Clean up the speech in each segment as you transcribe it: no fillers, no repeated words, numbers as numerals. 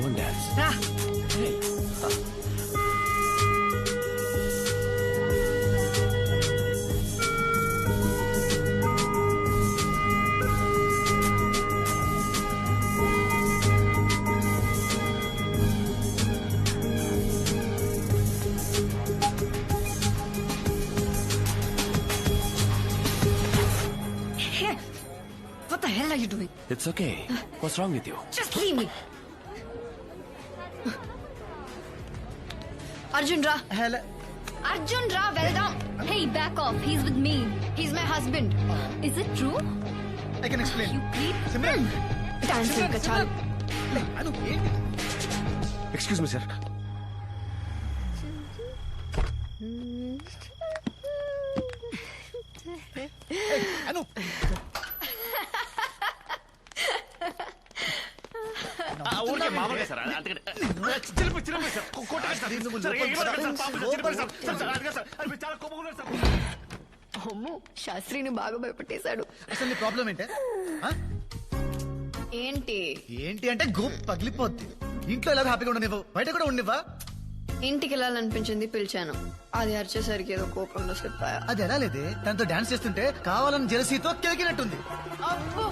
won't dance. Ra. Hey. Hey, what the hell are you doing? It's okay. What's wrong with you? Just leave me. Arjun Ra. Hello. Arjun Ra, well done. Hey, back off. He's with me. He's my husband. Is it true? I can explain. You creep. Simran. Dance ఇంకా చాలు. అను ఏంటి? Excuse me, sir. అను. ఊరికే మామూలుగా sir అందుకని చిలిపి sir కొట్టగా sir చాలా కోపంగా సార్. అమ్మో శాస్త్రిని బాగా భయపెట్టేశాడు. అసలు నీ ప్రాబ్లం ఏంటే? ఆ? ఏంటి ఏంటి అంటే గోప్ పగిలిపోద్ది. ఇంట్లో ఎలా హ్యాపీగా ఉండనివ్వవు, బయట కూడా ఉండనివ్వా. ఇంటికి వెళ్ళాలనిపించింది, పిలిచాను. అది అరిచేసరికి ఏదో కోపంలో స్లిప్ అయ్యా. అది ఎలా లేదే, తనతో డాన్స్ చేస్తుంటే కావాలని జెలసీతో కెలికినట్టుంది. అబ్బో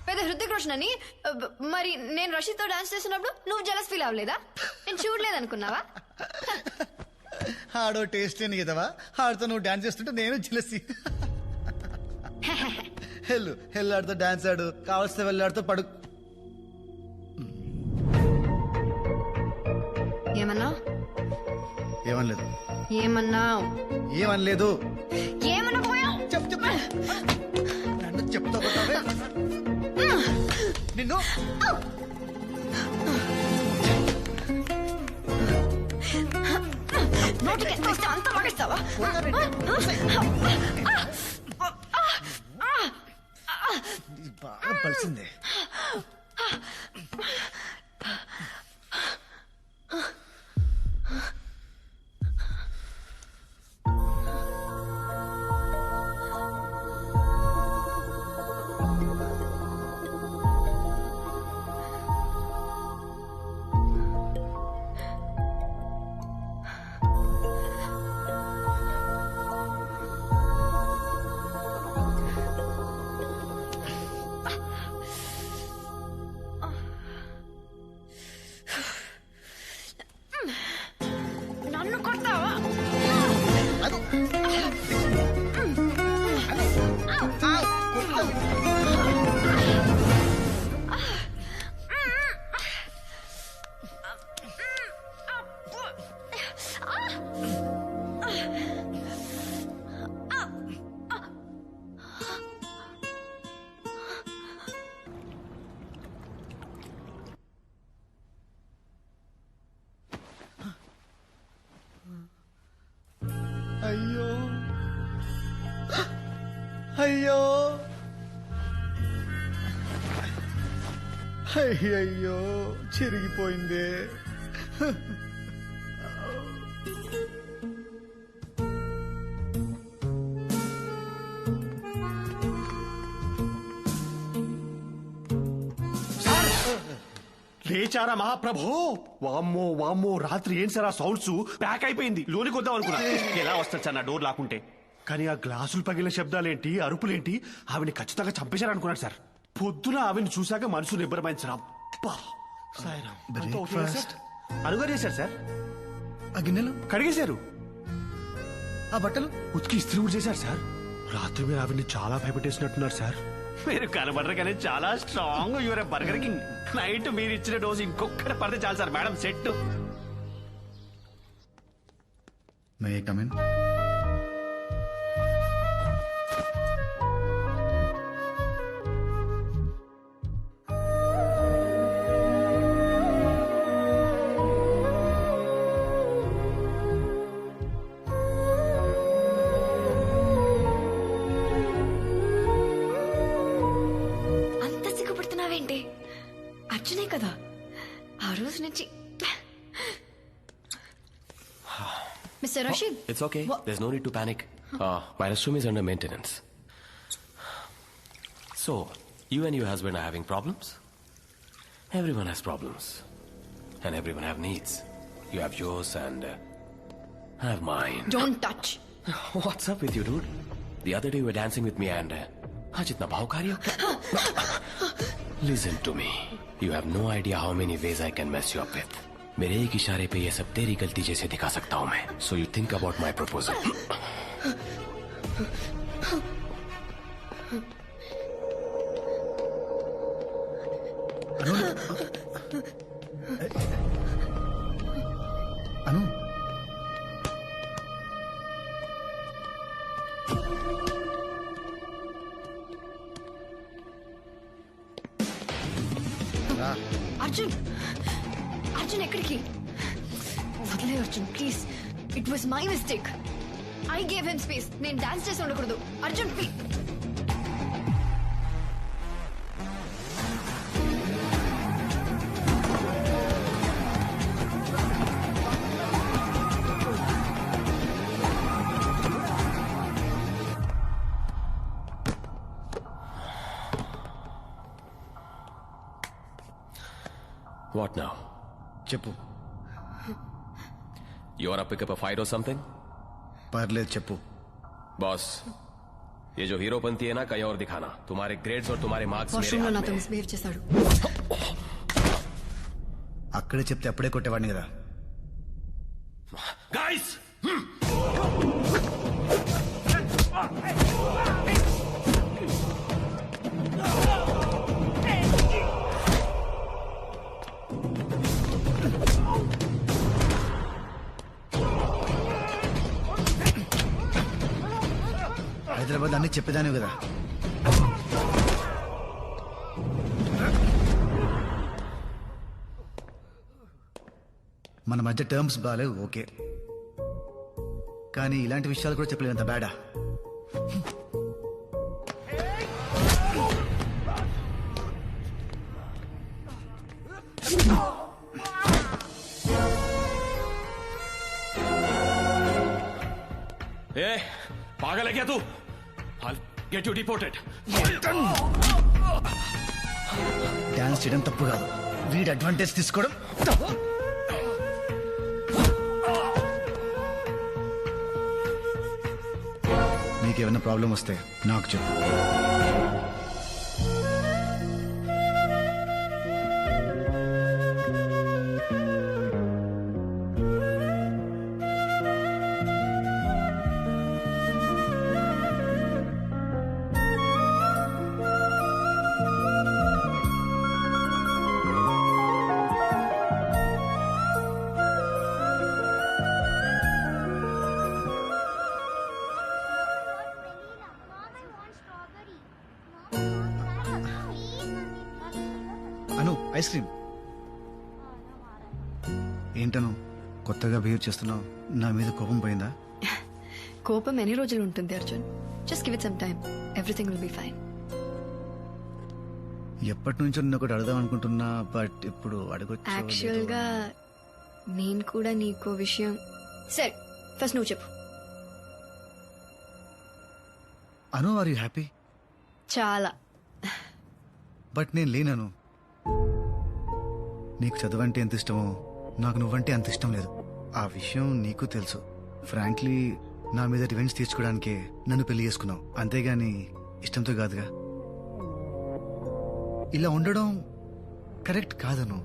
పెద్ద హృతిక్ రోషన్ అని. మరి నేను రషీద్తో డాన్స్ చేస్తున్నప్పుడు నువ్వు జలస్ ఫీల్ అవ్వలేదా? నేను చూడలేదనుకున్నావా? ఆడో టేస్ట్ లేని కదవా, ఆడితో నువ్వు డాన్స్ చేస్తుంటే నేను జెలసీ. ఆడితో డాన్స్ ఆడు, కావలసిన వెళ్ళాడితో పడు. ఏమన్నా ఏమనలేదు. ఏమన్నా ఏమనలేదు. ఏమన్నా పోయా చెప్పు చెప్పు. నన్ను చెప్తా పోతావే నిన్ను. నోటికి ఎంత వస్తే అంత వాడిస్తావా? బాగా పలిసిందే. నన్ను కొడతావా? అయ్యో అయ్యో అయ్యయ్యో చిరిగిపోయిందే. లేచారా మహాప్రభో? వామ్మో వామ్మో, రాత్రి ఏం సార్ ఆ సౌండ్స్? ప్యాక్ అయిపోయింది, లోనికి వద్దాం అనుకున్నా. ఎలా వస్తాడు సార్ నా డోర్ లాక్కుంటే? కానీ ఆ గ్లాసులు పగిలిన శబ్దాలేంటి, అరుపులేంటి, ఆవిని ఖచ్చితంగా చంపేశారనుకున్నాడు సార్. పొద్దున ఆవిని చూశాక మనసు నిబ్బరమైంది సార్. అబ్బా సాయిరామ్. అంతా ఓకేనా సార్? అనుగా చేశారు సార్. ఆ గిన్నెలు కడిగేశారు, ఆ బట్టలు ఉతికి ఇస్త్రీ కూడా చేశారు సార్. రాత్రి మీరు ఆవిని చాలా భయపెట్టేసినట్టున్నారు సార్. మీరు కనబడరు కానీ చాలా strong. Your Burger King. Night మీరు ఇచ్చిన డోసు ఇంకొకటి పడితే చాలు sir. Madam set. May I come in? అర్జునే కదా ఆ రోజు నుంచి. Mr. Rashid. It's okay. There's no need to panic. My restroom is under maintenance. So, you and your husband are having problems? Everyone has problems. And everyone have needs. You have yours and I have mine. Don't touch. What's up with you, dude? The other day you were dancing with me and आज इतना भावकारी हो क्या? Listen to me. You have no idea how many ways I can mess you up with. मेरे एक इशारे पे ये सब तेरी गलती जैसे दिखा सकता हूँ मैं. So you think about my proposal. అను అర్జున్ అర్జున్ ఎక్కడికి వదిలే Arjun please it was my mistake I gave him space నేను డాన్స్ చేసి ఉండకూడదు అర్జున్ ప్లీజ్ What now? చెప్పు. You wanna pick up a fight or something? పర్లేదు చెప్పు. Boss, ये जो हीरोपंती है ना कहीं और दिखाना. तुम्हारे ग्रेड्स और तुम्हारे मार्क्स मेरे వాష్రూమ్ లో हाथ నాతో में. మిస్బిహేవ్ చేశాడు. అక్కడే చెప్తే అప్పుడే కొట్టేవాడిని కదా. Guys! హైదరాబాద్ అన్ని చెప్పేదాని కదా. మన మధ్య టర్మ్స్ బాగాలేవు ఓకే, కానీ ఇలాంటి విషయాలు కూడా చెప్పలేనంత బ్యాడా. ए, पागल है क्या तू? I'll get you deported. Dance చేయడం తప్పు కాదు, వీడి అడ్వాంటేజ్ తీసుకోవడం తప్పు. నీకేమైనా ప్రాబ్లం వస్తే నాకు చెప్పు. అను ఐస్ క్రీమ్. ఏంటను కొత్తగా బిహేవ్ చేస్తున్నావు? నా మీద కోపం పోయిందా? కోపం ఎన్ని రోజులు ఉంటుంది Arjun? Just give it some time, everything will be fine. ఎప్పటి నుంచో నిన్న ఒకటి అడదాం అనుకుంటున్నా, బట్ ఇప్పుడు అడగొచ్చు. యాక్చువల్ గా నేను కూడా నీకో విషయం. సరే ఫస్ట్ నువ్వు చెప్పు. అను ఆర్ యూ హ్యాపీ? చాలా. బట్ నేను లేనను. నీకు చదువంటే ఎంత ఇష్టమో నాకు నువ్వంటే అంత ఇష్టం లేదు. ఆ విషయం నీకు తెలుసు. ఫ్రాంక్లీ నా మీద రివెంజ్ తీర్చుకోవడానికే నన్ను పెళ్లి చేసుకున్నావు, అంతేగాని ఇష్టంతో కాదుగా. ఇలా ఉండడం కరెక్ట్ కాదను.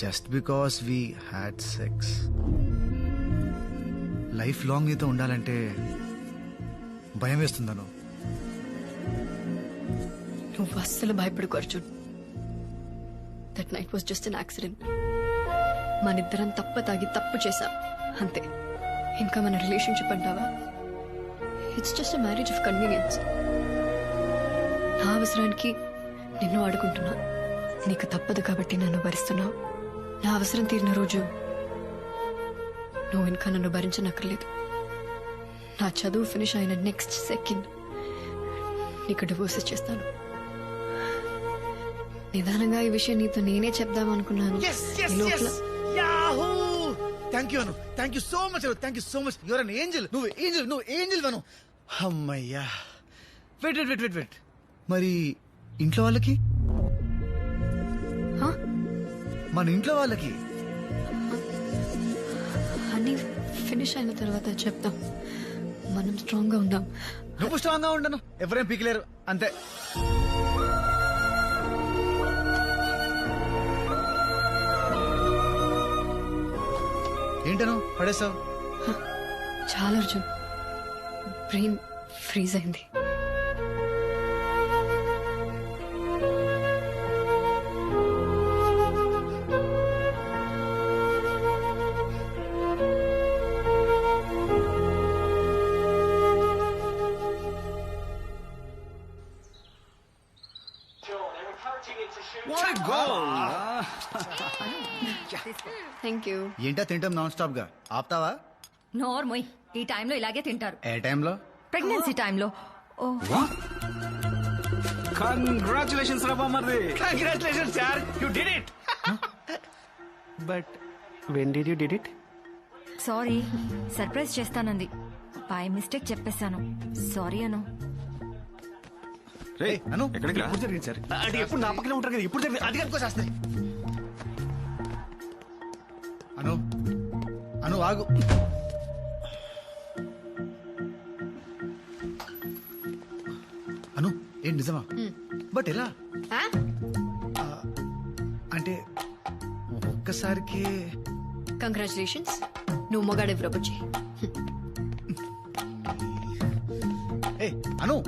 Just because we had sex life long నీతో ఉండాలంటే భయం వేస్తుందను. నువ్వు అస్సలు భయపడుకో Arjun. That night was just an accident. మనిద్దరం తాగి తప్పు చేశాం అంతే. ఇంకా మన రిలేషన్షిప్ అంటావా? It's just a marriage of convenience. నా అవసరానికి నిన్ను ఆడుకుంటున్నా, నీకు తప్పదు కాబట్టి నన్ను భరిస్తున్నావు. నా అవసరం తీరిన రోజు నువ్వు ఇంకా నన్ను భరించనక్కర్లేదు. నా చదువు ఫినిష్ అయిన నెక్స్ట్ సెకండ్ నీకు డివోర్స్ ఇచ్చేస్తాను. నిదానంగా ఈ విషయం నీతో నేనే చెప్దాం అనుకున్నాను. Thank you Anu, thank you so much, thank you so much. Your an angel. నువ్వు ఏంజల్ అను. అమ్మయ్యా. వెయిట్ వెయిట్ వెయిట్ వెయిట్, మరి ఇంట్లో వాళ్ళకి? మన ఇంట్లో వాళ్ళకి. అన్ని ఫినిష్ అయిన తర్వాత చెప్తాం. మనం స్ట్రాంగ్ గా ఉందాం. నువ్వు స్ట్రాంగ్ గా ఉండను, ఎవరేం పీకలేరు, అంతే. ఏంటను పడేస్తావు? చాలా అర్జున్, బ్రెయిన్ ఫ్రీజ్ అయింది. Thank you. ఏంటా తింటాం నాన్ స్టాప్ గా, ఆపుతావా? నోర్మోయ్, ఈ టైంలో ఇలాగే తింటారు. ఏ టైంలో? ప్రెగ్నెన్సీ టైంలో. కంగ్రాచులేషన్స్ రా బామ్మర్ది. Congratulations sir, you did it. But when did you did it? Sorry, surprise చేస్తానంది. బై మిస్టేక్ చెప్పేశాను. సారీ అను. రే అను, ఎక్కడికి రా? జరిగింది సార్. అంటే ఎప్పుడు నా పక్కనే ఉంటారు కదా, ఎప్పుడు జరిగింది అది కనుకోసేస్తాయి. అను అను ఆగు. అను ఏంటి నిజమా? బట్ ఎలా? అంటే ఒక్కసారికి. కంగ్రాచులేషన్స్, నువ్వు మొగాడెవరో బుజ్జి. ఏ అను,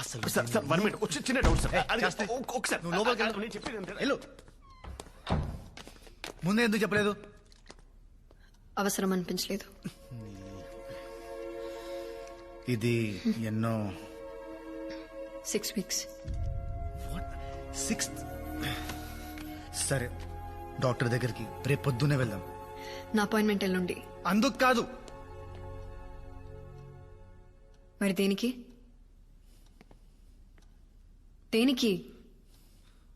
అసలు సార్ సార్ 1 మినిట్, చిన్న డౌట్ సార్. అది చేస్తే. ఒకసారి నువ్వు లోపలికి వెళ్ళు. నేను చెప్పేది అంతే. వెళ్ళు. ముందే ఎందుకు చెప్పలేదు? అవసరం అనిపించలేదు. ఇది ఎన్నో 6 వీక్స్. 6th. సరే, డాక్టర్ దగ్గరికి రేపు పొద్దున్నే వెళ్దాం. నా అపాయింట్మెంట్ ఎల్లుండి. అందుకు కాదు. మరి దేనికి? దేనికి?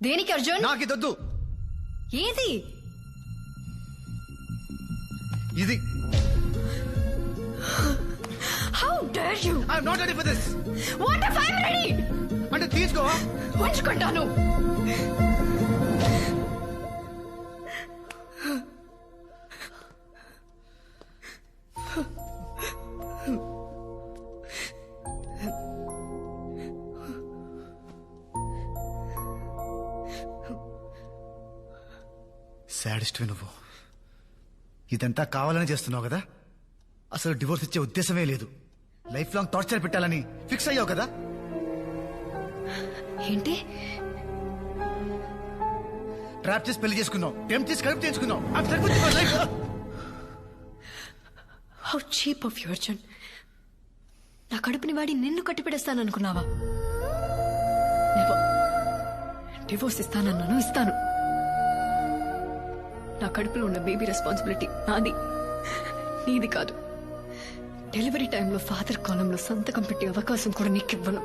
దేనికి అర్జున్? నాకు ఇదొద్దు. ఏది? ఇది. How dare you? I'm not ready for this. What if I'm ready? అంటే తీసుకో. ఉంచుకుంటాను. సాడిస్ట్వే నువ్వు. ఇదంతా కావాలని చేస్తున్నావు కదా? అసలు డివోర్స్ ఇచ్చే ఉద్దేశమే లేదు. లైఫ్ లాంగ్ టార్చర్ పెట్టాలని ఫిక్స్ అయ్యావు కదా? ఏంటి? ట్రాప్ చేసి పెళ్లి చేసుకున్నావు, టెంప్ట్ చేసి కడుపు చేసుకున్నావు. I'm stuck with my life. How cheap of you, Arjun. నా కడుపుని వాడి నిన్ను కట్టిపెడేస్తాననుకున్నావా? డివోర్స్ ఇస్తానన్నాను, ఇస్తాను. నా కడుపులో ఉన్న బేబీ రెస్పాన్సిబిలిటీ నాది, నీది కాదు. డెలివరీ టైంలో ఫాదర్ కాలంలో సంతకం పెట్టే అవకాశం కూడా నీకివ్వను.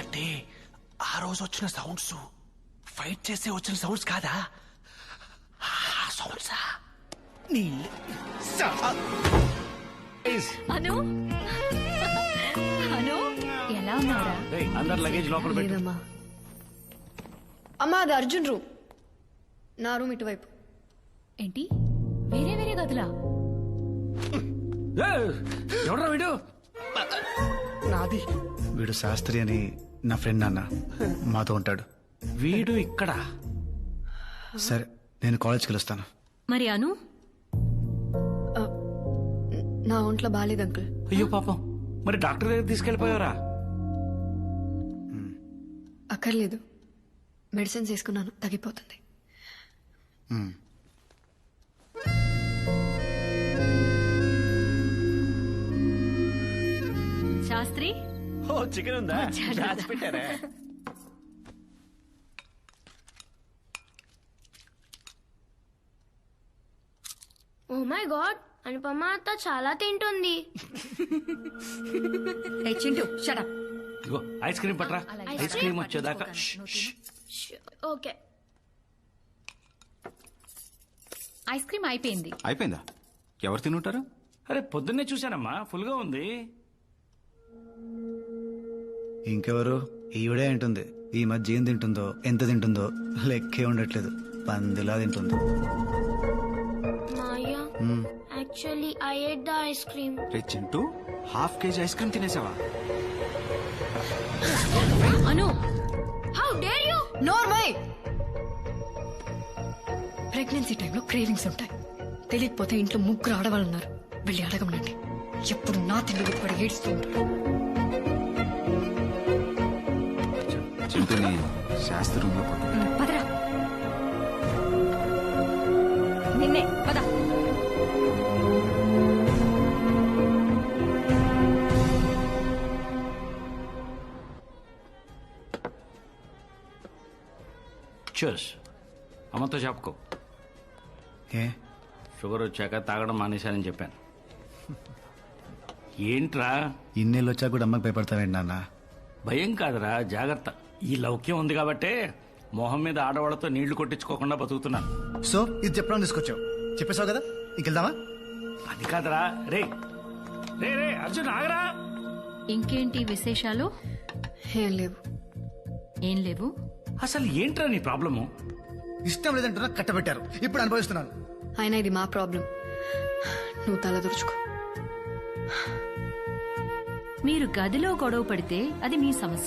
అంటే ఆ రోజు వచ్చిన సౌండ్స్ ఫైట్ చేసే వచ్చిన సౌండ్స్ కాదా? సౌండ్సా? అను, అను, ఎలా ఉన్నారా? అందరు లగేజ్ లోపల పెట్టు. లేదమ్మా. అమ్మా, అది అర్జున్ రూమ్. నా రూమ్ ఇటువైపు. ఏంటి, వేరే వేరే గదులా? ఎవడరా వీడు? నాది. వీడు శాస్త్రి అని నా ఫ్రెండ్ నాన్న, మాతో ఉంటాడు. వీడు ఇక్కడ. సరే, నేను కాలేజ్కి వెళ్ళొస్తాను. మరి అను? నా ఒంట్లో బాలేదు అంకుల్. అయ్యో పాపం, మరి డాక్టర్ దగ్గర తీసుకెళ్ళిపోయారా? అక్కర్లేదు, మెడిసిన్స్ వేసుకున్నాను, తగ్గిపోతుంది. శాస్త్రి, ఓ చికెన్ ఉందా? దాచి పెట్టారా? ఓ మై గాడ్, అనుపమ అత్త చాలా తింటుంది. ఏ చింటూ, షట్ అప్. ఇగో ఐస్ క్రీమ్ పట్రా. ఐస్ క్రీమ్ వచ్చేదాకా. ఓకే. ఐస్ క్రీమ్ అయిపోయింది. అయిపోయిందా? ఎవరు తినుంటారు? అరే పొద్దున్నే చూశానమ్మా, ఫుల్ గా ఉంది. ఇంకెవరు? ఈవిడే ఉంటుంది. ఈ మధ్య ఏం తింటుందో, ఎంత తింటుందో లెక్కే ఉండట్లేదు. పందిలా తింటుంది. Maya actually I ate the ice cream. రే చింటూ, ½ కేజీ ఐస్ క్రీమ్ తినేసావా? Anu, how dare you! Normal. Pregnancy టైంలో క్రేవింగ్స్ ఉంటాయి. తెలియకపోతే ఇంట్లో ముగ్గురు ఆడవాళ్ళు ఉన్నారు, వెళ్ళి అడగమనండి. ఎప్పుడు నా తిండి పడి ఏడుస్తూ ఉంటారు. చింటూని శాస్త్రి రూమ్ లో పదరా. నిన్నే పద. చూస్, అమ్మతో చెప్పుకో. ఏ షుగర్ వచ్చాక తాగడం మానేశానని చెప్పాను. ఏంట్రా ఇన్నేళ్ళు వచ్చా కూడా అమ్మకి భయపడతావేంటి నాన్న? భయం కాదురా, జాగ్రత్త. ఈ లౌక్యం ఉంది కాబట్టే మొహం మీద ఆడవాళ్లతో నీళ్లు కొట్టించుకోకుండా బతుకుతున్నాను. సో ఇది చెప్పడం తీసుకొచ్చావు. చెప్పేశావు కదా, ఇంకెళ్దామా? అది కాదురా. రే రే రే అర్జున్, ఆగరా. ఇంకేంటి విశేషాలు? ఏం లేవు. ఏం లేవు? అసలు ఏంట్రా నీ ప్రాబ్లము? ఇష్టం లేదంటున్నా కట్టబెట్టారు, ఇప్పుడు అనుభవిస్తున్నాను. అయినా ఇది మా ప్రాబ్లం, నువ్వు తల దురుచుకో. మీరు గదిలో గొడవ పడితే అది మీ సమస్య.